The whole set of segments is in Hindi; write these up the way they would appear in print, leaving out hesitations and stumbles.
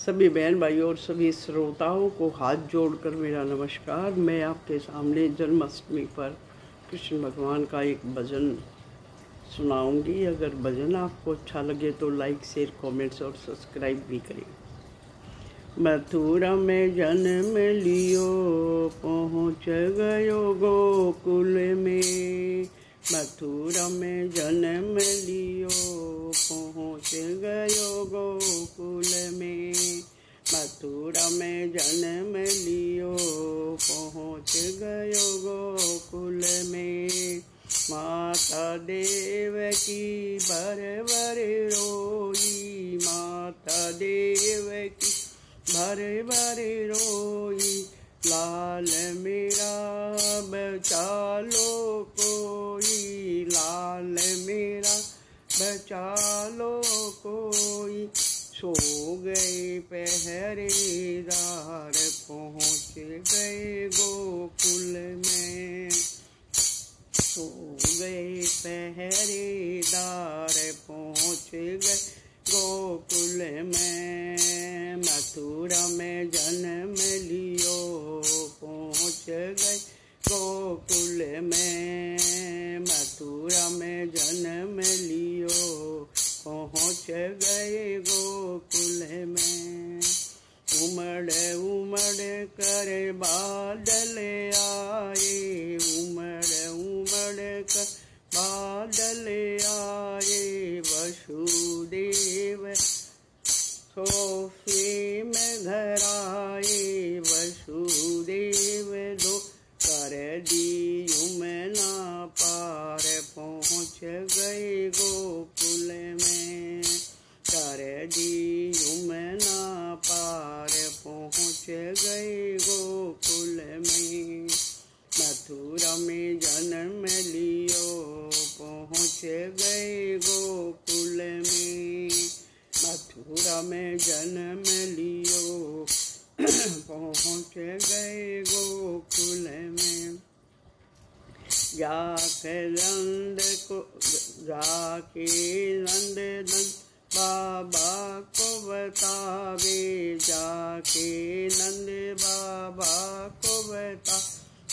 सभी बहन भाइयों और सभी श्रोताओं को हाथ जोड़कर मेरा नमस्कार। मैं आपके सामने जन्माष्टमी पर कृष्ण भगवान का एक भजन सुनाऊंगी। अगर भजन आपको अच्छा लगे तो लाइक, शेयर, कमेंट्स और सब्सक्राइब भी करें। मथुरा में जन्म लियो, पहुँच गयो गोकुल में। मथुरा में जन्म लियो, पहुँच गयो गोकुल में। मथुरा में जन्म लियो, पहुँच गयो गोकुल में। माता देवकी भर भर रोई, माता देवकी भर भर रोई। लाल मेरा बचा लो कोई, लाल मेरा बचा लो कोई। सो गए पहरेदार, पहुँच गए गोकुल में। सो गए पहरेदार, पहुँच गए गोकुल में। मथुरा में जन्म लियो, पहुँच गए गोकुल में। मथुरा में जन्म लियो, पहुँच गए गोकुल में। उमड़ उमड़ कर बादल आए, उमड़ उमड़ कर बादल आए। वसुदेव सोफे में घर आए, वसुदेव दो कर दी यमुना पार, पहुँच गए गोकुल में। कर दी यमुना पार, पहुँच गए गोकुल में। मथुरा में जन्म लियो, पहुँच गए गोकुल में। मथुरा में जन्म लियो, पहुँच गए गोकुल में। जाके नंद बाबा को बतावे, जाके नंद बाबा को बता।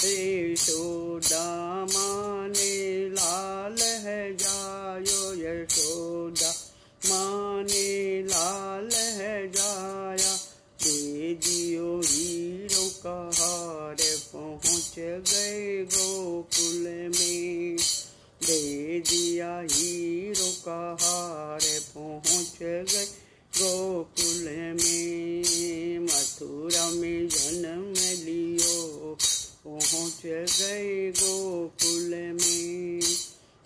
यशोदा माने लाल है जायो, यशोदा माने लाल है जाया। दे दियो हीरो का हार, पहुँच गए गोकुल में। दे दिया हीरो का हार, पहुँच गए गोकुल में। मथुरा में जन्म लियो, पहुँच गए गोकुल में।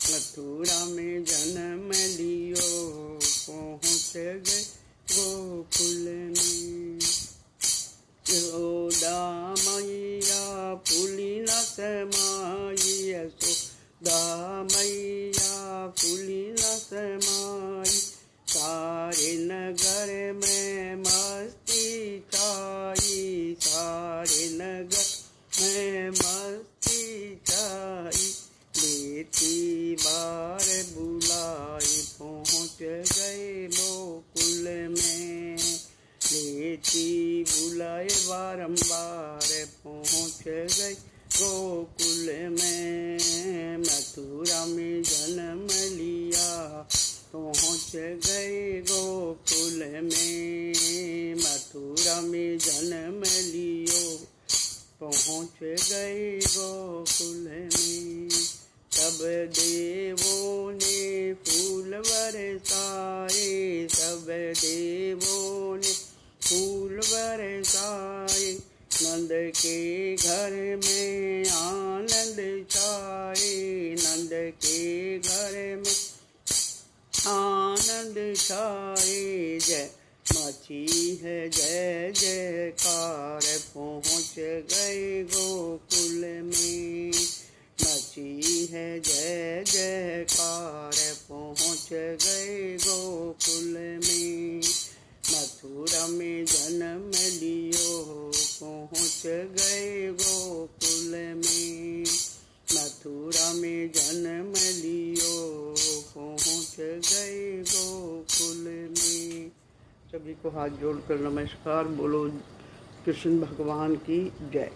मथुरा में जन्म लियो, पहुँच गए गोकुल में। यशोदा मैया फूली न समाई, यशोदा मैया फूली न समाई। सारे नगर में मस्ती छाई, सारे नगर में मस्ती छाई। लेती बार बुलाई, पहुँच गए गोकुल में। लेती बुलाए बारंबार, पहुँच गए गोकुल में। मथुरा में जन्म लिया, पहुँच गए गोकुल में। मथुरा में जन्म लियो, पहुँच गए गोकुल में। सब देवों ने फूल बरसाए, सब देवों ने फूल बरसाए। नंद के घर में आनंद छाए, नंद के घर में आनंद छाए। जय मची है जय जयकार, पहुँच गए गोकुल में। मची है जय जयकार, पहुँच गए गोकुल में। मथुरा में जन्म लियो, पहुँच गए गोकुल में। मथुरा में जन्म लियो, पहुँच गए गोकुल में। सभी को हाथ जोड़कर नमस्कार। बोलो कृष्ण भगवान की जय।